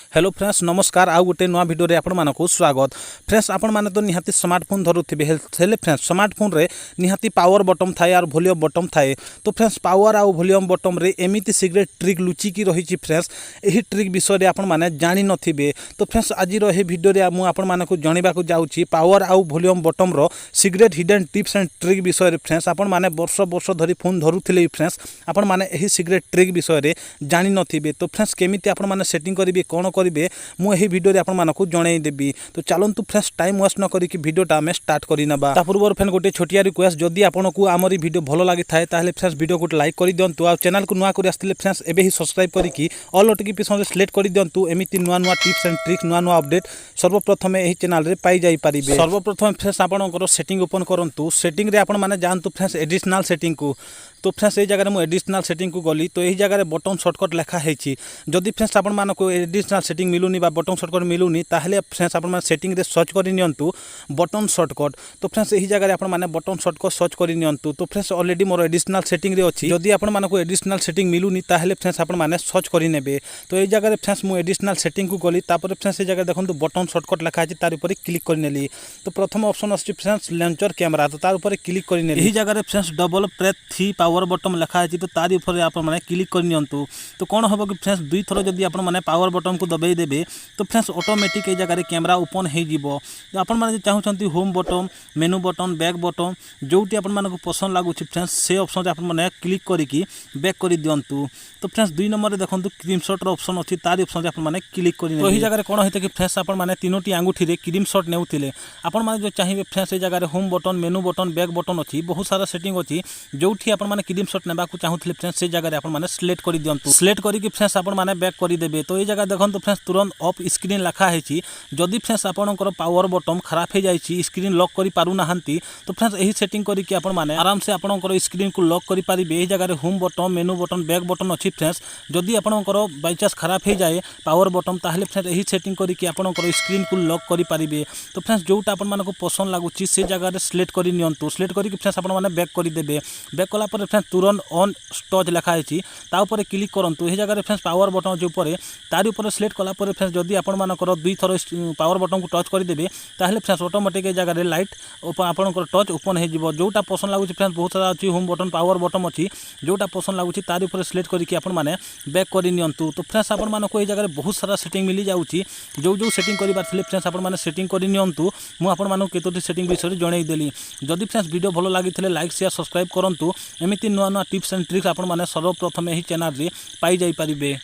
Hello friends नमस्कार आउ गोटे नुआ भिडियो रे आपण मानकु स्वागत। फ्रेंड्स आपण माने तो निहाती स्मार्टफोन धरुथिबे हेले फ्रेंड्स स्मार्टफोन रे निहाती पावर बटन थाए और वॉल्यूम बटन थाए। तो फ्रेंड्स पावर आउ वॉल्यूम बटन रे एमिति सिक्रेट ट्रिक लुचि की रही फ्रेंड्स एही ट्रिक विषय रे आपण माने जानि नथिबे। तो फ्रेंड्स आज रो हे भिडियो रे मु आपण मानकु जणिबा को जाउची पावर आउ वॉल्यूम बटन रो secret hidden tips and trick विषय रे फ्रेंड्स आपण माने वर्ष वर्ष धरी फोन धरुथिले फ्रेंड्स आपण माने एही सिक्रेट ट्रिक विषय रे जानि नथिबे। तो फ्रेंड्स केमिति आपण माने सेटिंग करिवे कोन करिवे मु एही वीडियो रे आपण मानकु जणै देबी। तो चलंतु फ्रेंड्स टाइम वेस्ट न करी कि वीडियोटा आमे स्टार्ट करि नबा। ता पूर्व फ्रेंड गोटे छोटिया रिक्वेस्ट जदी आपनकु आमरी वीडियो भलो लागि थाए ताले फ्रेंड्स वीडियो को लाइक करि दियंतु आ चैनल को नुआ करि आस्तिले फ्रेंड्स एबे ही सब्सक्राइब करी कि ऑल नोटिफिकेशन रे सिलेक्ट करि दियंतु एमिति नुआ नुआ टिप्स एंड ट्रिक्स नुआ नुआ अपडेट सर्वप्रथम एही चैनल रे पाई जाई परिबे। सर्वप्रथम फ्रेंड्स आपनकर सेटिंग ओपन करंतु। सेटिंग रे आपण माने जानतु फ्रेंड्स एडिशनल सेटिंग को। तो फ्रेंड्स ये जगह में एडिशनल सेटिंग को गली तो यही जगह बटन शॉर्टकट लिखा है। जदि फ्रेंड्स आपण मानक एडिशनल सेटिंग मिलूनी बा बटन शॉर्टकट मिलूनी ताहले फ्रेंड्स आपण माने सेटिंग रे सर्च करि नियंतु बटन शॉर्टकट। तो फ्रेंड्स यही जगह आपण माने बटन शॉर्टकट सर्च करि नियंतु। तो फ्रेंड्स ऑलरेडी मोर एडिशनल सेटिंग रे अछि। जदि आपण मानक एडिशनल सेटिंग मिलूनी ताहले फ्रेंड्स आपण माने सर्च करि नेबे। तो यही जगह फ्रेंड्स मु एडिशनल सेटिंग को गली तापर फ्रेंड्स ये जगह देखंतु बटन शॉर्टकट लिखा है तार ऊपर क्लिक करि नेली। तो प्रथम ऑप्शन अछि फ्रेंड्स लॉन्चर कैमरा। तो तार ऊपर क्लिक करि नेली। यही जगह friends double press 3 power button लिखा है। तो तारी ऊपर आप माने क्लिक कर नियंतु। तो कौन हम कि फ्रेंड्स दुई थर जदि आप माने पावर बटन को दबाई देबे तो फ्रेंड्स ऑटोमेटिक ए जगह कैमरा ओपन हो जिवो। तो आपण माने चाहउछंती home button menu button back button जोटी आपण माने को पसंद लागुछि फ्रेंड्स से ऑप्शन आपण माने क्लिक करिकि बैक करि दियंतु। तो फ्रेंड्स दुई नंबर रे देखंतु स्क्रीनशॉट रो ऑप्शन अछि तारी ऑप्शन आपण माने क्लिक करि ने। तो एही जगह कोन होइते कि फ्रेंड्स आपण माने तीनोटी आंगुठी रे स्क्रीनशॉट नेउथिले आपण माने जो चाहिबे फ्रेंड्स ए जगह रे home button menu button back button अछि बहुत सारा सेटिंग अछि जोठी आपण माने स्क्रीनशॉट नेबा को चाहूथिले फ्रेंड्स से जगह आपण माने सिलेक्ट करि दियंतु। सिलेक्ट करी कि फ्रेंड्स आपण माने बैक करि देबे। तो ए जगह देखंतु फ्रेंड्स तुरंत ऑफ स्क्रीन लिखा है। जदि फ्रेंड्स आपनकर पावर बटन खराब हो जाइछि स्क्रीन लॉक करि पारु नाहंती तो फ्रेंड्स एही सेटिंग करी कि आपण माने आराम से आपनकर स्क्रीन को लॉक करि पारिबे। एही जगह रे home button menu button back button अछि फ्रेंड्स जदि आपनकर बाय चांस खराब हो जाए पावर बटन ताहले फ्रेंड्स एही सेटिंग करी कि आपनकर स्क्रीन को लॉक करि पारिबे। तो फ्रेंड्स जोटा आपण मानको पसंद लागुछि से जगह रे सिलेक्ट करि नियंतु। सिलेक्ट करी कि फ्रेंड्स आपण माने बैक करि देबे। बैक कला पर फ्रेंड्स तुरंत ऑन टच लिखा है ता ऊपर क्लिक करंतु। ए जगह फ्रेंड्स पावर बटन जो ऊपर तार ऊपर सिलेक्ट कला पर फ्रेंड्स जदि आपण मानकर दुई थर पावर बटन को टच कर देबे ताहले फ्रेंड्स ऑटोमेटिक ए जगह लाइट आपनकर टच ओपन हो जिवो। जोटा पसंद लागुछि फ्रेंड्स बहुत सारा अछि होम बटन पावर बटन अछि जोटा पसंद लागुछि तार ऊपर सिलेक्ट करिकि आपण माने बैक करि नियंतु। तो फ्रेंड्स आपण मानको ए जगह बहुत सारा सेटिंग मिली जाउछि जो जो सेटिंग करिबार थिले फ्रेंड्स आपण माने सेटिंग करि नियंतु। मु आपण मानको केतोटी सेटिंग विषय जणै देली। जदि फ्रेंड्स वीडियो भलो लागिथिले लाइक शेयर सब्सक्राइब करंतु। एमिति नुआ नुआ टिप्स एंड ट्रिक्स आपण माने सर्वप्रथम एही चैनल रे पाई जाई परिबे।